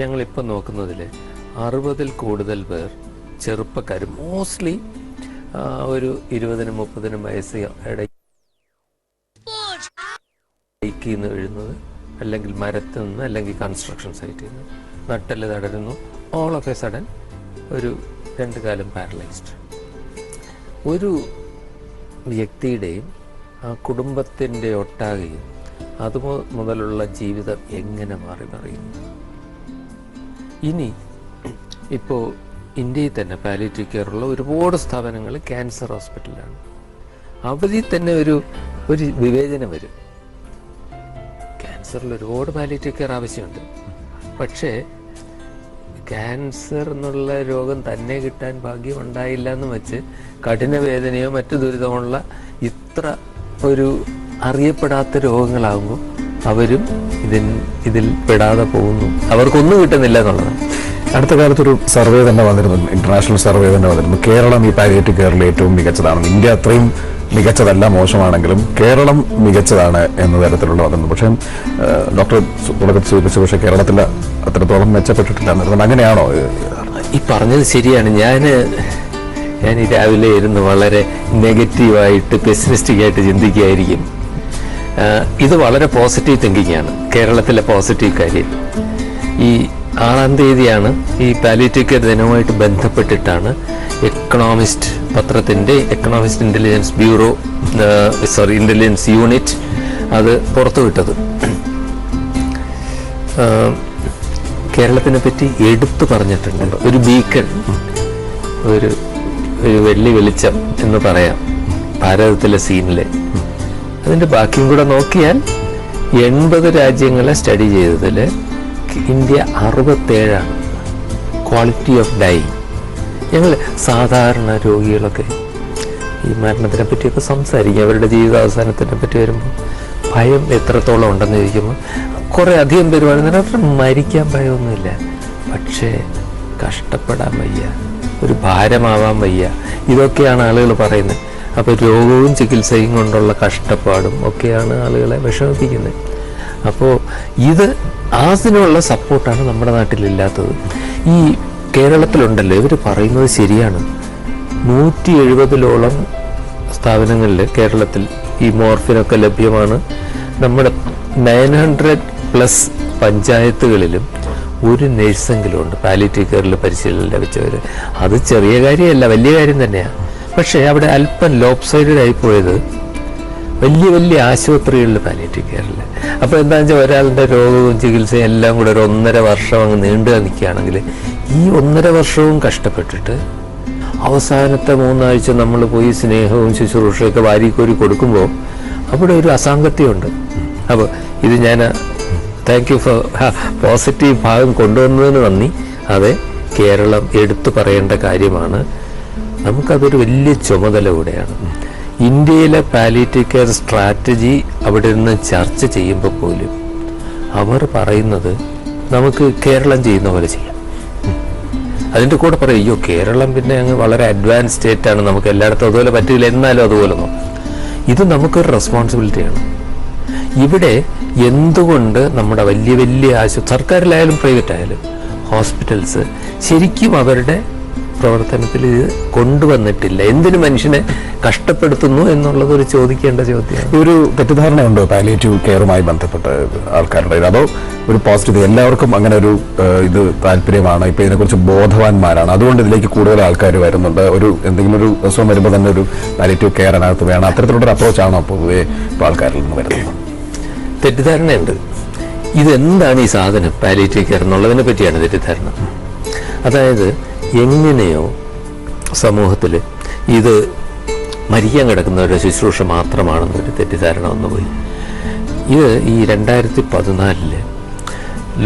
ഞങ്ങളിപ്പോൾ നോക്കുന്നതിൽ 60-ൽ കൂടുതൽ പേർ ചെറുപ്പക്കാർ, മോസ്റ്റ്ലി ഒരു 20-നും 30-നും വയസ്സ് ഇടയ്ക്ക് നിന്ന് വീഴുന്നത്, അല്ലെങ്കിൽ മരത്തിൽ നിന്ന്, അല്ലെങ്കിൽ കൺസ്ട്രക്ഷൻ സൈറ്റിൽ നിന്ന് നട്ടെല്ല് തടരുന്നു. ഓൾ ഓഫ് എ സഡൻ ഒരു 2 കാലം പാരലൈസ്ഡ്. ഒരു വ്യക്തിയുടെയും ആ കുടുംബത്തിൻ്റെ ഒട്ടാകെയും അത് മുതലുള്ള ജീവിതം എങ്ങനെ മാറി മറിയുന്നു. ഇനി ഇപ്പോൾ ഇന്ത്യയിൽ തന്നെ പാലിയേറ്റീവ് കെയറുള്ള ഒരുപാട് സ്ഥാപനങ്ങൾ ക്യാൻസർ ഹോസ്പിറ്റലാണ്. അവിടെ തന്നെ ഒരു വിവേചനം വരും. ക്യാൻസറിൽ ഒരുപാട് പാലിയേറ്റീവ് കെയർ ആവശ്യമുണ്ട്. പക്ഷേ ക്യാൻസർ എന്നുള്ള രോഗം തന്നെ കിട്ടാൻ ഭാഗ്യം ഉണ്ടായില്ല എന്ന് വെച്ച് കഠിന വേദനയോ മറ്റു ദുരിതമുള്ള ഇത്ര ഒരു അറിയപ്പെടാത്ത രോഗങ്ങളാകുമ്പോൾ അവരും ഇതിൽ പെടാതെ പോകുന്നു, അവർക്കൊന്നും കിട്ടുന്നില്ല എന്നുള്ളതാണ്. അടുത്ത കാലത്തൊരു സർവേ തന്നെ വന്നിരുന്നു, ഇന്റർനാഷണൽ സർവേ തന്നെ വന്നിരുന്നു. കേരളം ഈ പാലിയേറ്റീവ് കെയറിൽ ഏറ്റവും മികച്ചതാണ്. ഇന്ത്യ അത്രയും മികച്ചതല്ല, മോശമാണെങ്കിലും കേരളം മികച്ചതാണ് എന്ന തരത്തിലുള്ള വന്നിരുന്നു. പക്ഷേ ഡോക്ടർ തുടക്കത്തിൽ സൂചിപ്പിച്ച, പക്ഷേ കേരളത്തിൽ അത്രത്തോളം മെച്ചപ്പെട്ടിട്ടില്ല എന്നിരുന്നു. അങ്ങനെയാണോ? ഈ പറഞ്ഞത് ശരിയാണ്. ഞാൻ ഈ രാവിലെ ഇരുന്ന് വളരെ നെഗറ്റീവായിട്ട് പെസിമിസ്റ്റിക് ആയിട്ട് ചിന്തിക്കുകയായിരിക്കും. ഇത് വളരെ പോസിറ്റീവ് തിങ്കിങ് ആണ്. കേരളത്തിലെ പോസിറ്റീവ് കാര്യം, ഈ 6-ാം തീയതിയാണ് ഈ പാലിയേറ്റീവ് കെയർ ദിനവുമായിട്ട് ബന്ധപ്പെട്ടിട്ടാണ് എക്കണോമിസ്റ്റ് പത്രത്തിൻ്റെ എക്കണോമിസ്റ്റ് ഇന്റലിജൻസ് യൂണിറ്റ് അത് പുറത്തുവിട്ടത്. കേരളത്തിനെ പറ്റി എടുത്തു പറഞ്ഞിട്ടുണ്ട്. ഒരു ബീക്കൺ, ഒരു വെള്ളി വെളിച്ചം എന്ന് പറയാം ഭാരതത്തിലെ സീനിലെ. അതിൻ്റെ ബാക്കിയും കൂടെ നോക്കിയാൽ 80 രാജ്യങ്ങളെ സ്റ്റഡി ചെയ്തതിൽ ഇന്ത്യ 67ആണ്. Quality of dying. ഞങ്ങൾ സാധാരണ രോഗികളൊക്കെ ഈ മരണത്തിനെ പറ്റിയൊക്കെ സംസാരിക്കും. അവരുടെ ജീവിതാവസാനത്തിനെ പറ്റി വരുമ്പോൾ ഭയം എത്രത്തോളം ഉണ്ടെന്ന് ചോദിക്കുമ്പോൾ കുറേ അധികം പേരുവാണെന്ന് മരിക്കാൻ ഭയമൊന്നുമില്ല, പക്ഷേ കഷ്ടപ്പെടാൻ വയ്യ, ഒരു ഭാരമാവാൻ വയ്യ, ഇതൊക്കെയാണ് ആളുകൾ പറയുന്നത്. അപ്പോൾ രോഗവും ചികിത്സയും കൊണ്ടുള്ള കഷ്ടപ്പാടും ഒക്കെയാണ് ആളുകളെ വിഷമിപ്പിക്കുന്നത്. അപ്പോൾ അതിനുള്ള സപ്പോർട്ടാണ് നമ്മുടെ നാട്ടിലില്ലാത്തത്. ഈ കേരളത്തിലുണ്ടല്ലോ, ഇവർ പറയുന്നത് ശരിയാണ്. 170-ഓളം സ്ഥാപനങ്ങളിൽ കേരളത്തിൽ ഈ മോർഫിനൊക്കെ ലഭ്യമാണ്. നമ്മുടെ 900+ പഞ്ചായത്തുകളിലും ഒരു നഴ്സെങ്കിലും ഉണ്ട് പാലിയേറ്റീവ് കെയറിൽ പരിശീലനം ലഭിച്ചവർ. അത് ചെറിയ കാര്യമല്ല, വലിയ കാര്യം തന്നെയാണ്. പക്ഷേ അവിടെ അല്പം ലോപ്പ് സൈഡഡ് ആയിപ്പോയത് വലിയ ആശുപത്രികളിൽ പാലിയേറ്റീവ് കെയറിൽ. അപ്പോൾ എന്താണെന്ന് വെച്ചാൽ ഒരാളുടെ രോഗവും ചികിത്സയും എല്ലാം കൂടെ ഒരു 1.5 വർഷം അങ്ങ് നീണ്ടു നിൽക്കുകയാണെങ്കിൽ ഈ 1.5 വർഷവും കഷ്ടപ്പെട്ടിട്ട് അവസാനത്തെ 3 ആഴ്ച നമ്മൾ പോയി സ്നേഹവും ശുശ്രൂഷയൊക്കെ വാരിക്കോരി കൊടുക്കുമ്പോൾ അവിടെ ഒരു അസാംഗത്യമുണ്ട്. അപ്പോൾ ഇത് ഞാൻ താങ്ക് യു ഫോർ പോസിറ്റീവ് ഭാഗം കൊണ്ടുവന്നതിന് നന്ദി. അതെ, കേരളം എടുത്തു പറയേണ്ട കാര്യമാണ്. നമുക്കതൊരു വലിയ ചുമതല കൂടെയാണ്. ഇന്ത്യയിലെ പാലിയേറ്റീവ് കെയർ സ്ട്രാറ്റജി അവിടെ നിന്ന് ചർച്ച ചെയ്യുമ്പോൾ പോലും അവർ പറയുന്നത് നമുക്ക് കേരളം ചെയ്യുന്ന പോലെ ചെയ്യാം. അതിൻ്റെ കൂടെ പറയും, അയ്യോ കേരളം പിന്നെ അങ്ങ് വളരെ അഡ്വാൻസ് സ്റ്റേറ്റാണ്, നമുക്ക് എല്ലായിടത്തും അതുപോലെ പറ്റില്ല, എന്നാലും അതുപോലെ നോക്കാം. ഇത് നമുക്കൊരു റെസ്പോൺസിബിലിറ്റിയാണ്. ഇവിടെ എന്തുകൊണ്ട് നമ്മുടെ വലിയ സർക്കാരിലായാലും പ്രൈവറ്റ് ആയാലും ഹോസ്പിറ്റൽസ് ശരിക്കും അവരുടെ പ്രവർത്തനത്തിൽ ഇത് കൊണ്ടുവന്നിട്ടില്ല? എന്തിനു മനുഷ്യനെ കഷ്ടപ്പെടുത്തുന്നു എന്നുള്ളത് ഒരു ചോദിക്കേണ്ട ചോദ്യമാണ്. ഒരു തെറ്റിദ്ധാരണയുണ്ടോ പാലിയേറ്റീവ് കെയറുമായി ബന്ധപ്പെട്ട് ആൾക്കാരുടെ? അതോ ഒരു പോസിറ്റീവ്, എല്ലാവർക്കും അങ്ങനെ ഒരു ഇത് താല്പര്യമാണ്, ഇപ്പൊ ഇതിനെക്കുറിച്ച് ബോധവാന്മാരാണ്, അതുകൊണ്ട് ഇതിലേക്ക് കൂടുതൽ ആൾക്കാർ വരുന്നുണ്ട്, എന്തെങ്കിലും ഒരു അസുഖം വരുമ്പോൾ തന്നെ ഒരു പാലിയേറ്റീവ് കെയർ അതിനകത്ത് വേണം, അത്തരത്തിലുള്ള അപ്രോച്ചാണോ പൊതുവെ ഇപ്പോൾ ആൾക്കാരിൽ നിന്ന് വരുന്നത്? തെറ്റിദ്ധാരണയുണ്ട്. ഇതെന്താണ് ഈ സാധനം പാലിയേറ്റീവ് കെയർ എന്നുള്ളതിനെ പറ്റിയാണ് തെറ്റിദ്ധാരണ. അതായത് എങ്ങനെയോ സമൂഹത്തിൽ ഇത് മരിക്കാൻ കിടക്കുന്നവരുടെ ശുശ്രൂഷ മാത്രമാണെന്നൊരു തെറ്റിദ്ധാരണ വന്നുപോയി. ഇത് ഈ 2014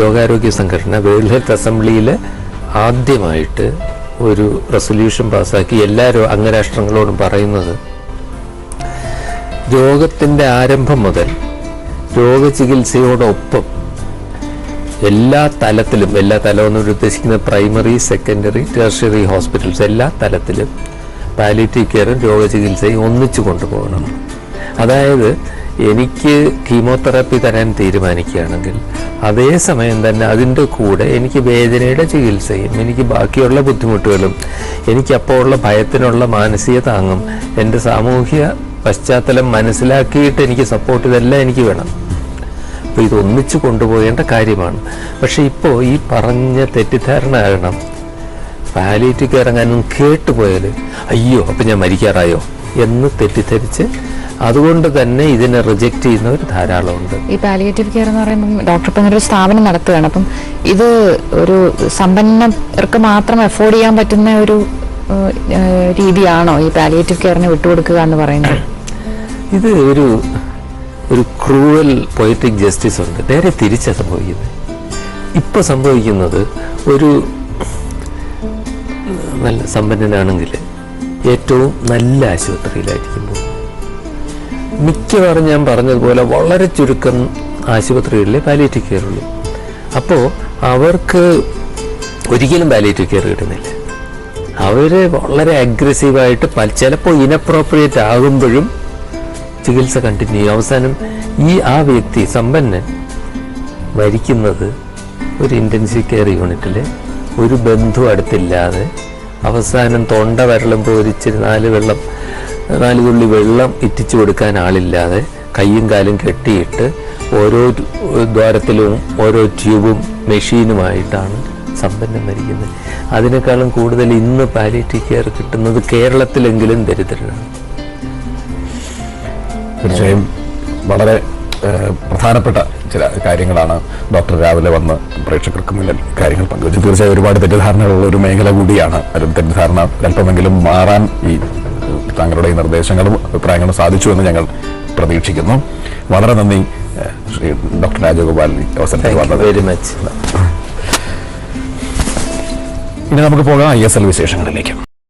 ലോകാരോഗ്യ സംഘടന വേൾഡ് ഹെൽത്ത് അസംബ്ലിയിൽ ആദ്യമായിട്ട് ഒരു റെസൊല്യൂഷൻ പാസ്സാക്കി എല്ലാ അംഗരാഷ്ട്രങ്ങളോടും പറയുന്നത്, രോഗത്തിൻ്റെ ആരംഭം മുതൽ രോഗചികിത്സയോടൊപ്പം എല്ലാ തലത്തിലും, എല്ലാ തലമെന്ന് ഉദ്ദേശിക്കുന്നത് പ്രൈമറി, സെക്കൻഡറി, ടെർഷ്യറി ഹോസ്പിറ്റൽസ്, എല്ലാ തലത്തിലും പാലിയേറ്റീവ് കെയറും രോഗചികിത്സയും ഒന്നിച്ചു കൊണ്ടുപോകണം. അതായത് എനിക്ക് കീമോതെറാപ്പി തരാൻ തീരുമാനിക്കുകയാണെങ്കിൽ അതേ സമയം തന്നെ അതിൻ്റെ കൂടെ എനിക്ക് വേദനയുടെ ചികിത്സയും എനിക്ക് ബാക്കിയുള്ള ബുദ്ധിമുട്ടുകളും എനിക്കപ്പോൾ ഉള്ള ഭയത്തിനുള്ള മാനസിക താങ്ങും എൻ്റെ സാമൂഹ്യ പശ്ചാത്തലം മനസ്സിലാക്കിയിട്ട് എനിക്ക് സപ്പോർട്ട് ഇതെല്ലാം എനിക്ക് വേണം. അപ്പോൾ ഇതൊന്നിച്ച് കൊണ്ടുപോകേണ്ട കാര്യമാണ്. പക്ഷെ ഇപ്പോൾ ഈ പറഞ്ഞ തെറ്റിദ്ധാരണ കാരണം പാലിയേറ്റീവ് കെയർ എങ്ങാനും കേട്ടുപോയാൽ അയ്യോ അപ്പം ഞാൻ മരിക്കാറായോ എന്ന് തെറ്റിദ്ധരിച്ച് അതുകൊണ്ട് തന്നെ ഇതിനെ റിജക്റ്റ് ചെയ്യുന്നവർ ധാരാളമുണ്ട്. ഈ പാലിയേറ്റീവ് കെയർ എന്ന് പറയുമ്പോൾ ഡോക്ടർ ഇപ്പം ഒരു സ്ഥാപനം നടത്തുകയാണ്. അപ്പം ഇത് ഒരു സമ്പന്നർക്ക് മാത്രം അഫോർഡ് ചെയ്യാൻ പറ്റുന്ന ഒരു രീതിയാണോ ഈ പാലിയേറ്റീവ് കെയറിനെ വിട്ടുകൊടുക്കുക എന്ന് പറയുന്നത്? ഇത് ഒരു ക്രൂവൽ പൊയറ്റിക് ജസ്റ്റിസ് ഉണ്ട്. നേരെ തിരിച്ചാണ് സംഭവിക്കുന്നത്. ഇപ്പോൾ സംഭവിക്കുന്നത് ഒരു നല്ല സമ്പന്നനാണെങ്കിൽ ഏറ്റവും നല്ല ആശുപത്രിയിലായിരിക്കുമ്പോൾ മിക്കവാറും ഞാൻ പറഞ്ഞതുപോലെ വളരെ ചുരുക്കം ആശുപത്രികളിലെ പാലിയേറ്റീവ് കെയർ ഉള്ളൂ. അപ്പോൾ അവർക്ക് ഒരിക്കലും പാലിയേറ്റീവ് കെയർ കിട്ടുന്നില്ല. അവർ വളരെ അഗ്രസീവായിട്ട് ചിലപ്പോൾ ഇനപ്രോപ്രിയേറ്റ് ആകുമ്പോഴും ചികിത്സ കണ്ടിന്യൂ ചെയ്യും. അവസാനം ആ വ്യക്തി സമ്പന്നൻ മരിക്കുന്നത് ഒരു ഇൻറ്റൻസീവ് കെയർ യൂണിറ്റിൽ ഒരു ബന്ധു അടുത്തില്ലാതെ അവസാനം തൊണ്ട വരളുമ്പോൾ ഒരിച്ചിരി 4 തുള്ളി വെള്ളം ഇറ്റിച്ചു കൊടുക്കാൻ ആളില്ലാതെ കയ്യും കാലും കെട്ടിയിട്ട് ഓരോ ദ്വാരത്തിലും ഓരോ ട്യൂബും മെഷീനുമായിട്ടാണ് സമ്പന്നം മരിക്കുന്നത്. അതിനേക്കാളും കൂടുതൽ ഇന്ന് പാലിയേറ്റീവ് കെയർ കിട്ടുന്നത് കേരളത്തിലെങ്കിലും ദരിദ്രരാണ്. തീർച്ചയായും വളരെ പ്രധാനപ്പെട്ട ചില കാര്യങ്ങളാണ് ഡോക്ടർ രാവിലെ വന്ന് പ്രേക്ഷകർക്ക് മുന്നിൽ കാര്യങ്ങൾ പങ്കുവച്ചു. തീർച്ചയായും ഒരുപാട് തെറ്റിദ്ധാരണകളുള്ള ഒരു മേഖല കൂടിയാണ്. ഒരു തെറ്റിദ്ധാരണ അല്പമെങ്കിലും മാറാൻ ഈ താങ്കളുടെ ഈ നിർദ്ദേശങ്ങളും അഭിപ്രായങ്ങളും സാധിച്ചു എന്ന് ഞങ്ങൾ പ്രതീക്ഷിക്കുന്നു. വളരെ നന്ദി ശ്രീ ഡോക്ടർ രാജഗോപാൽ അവസരത്തിൽ വന്നത്. Very much. ഇനി നമുക്ക് പോകാം ISL വിശേഷങ്ങളിലേക്ക്.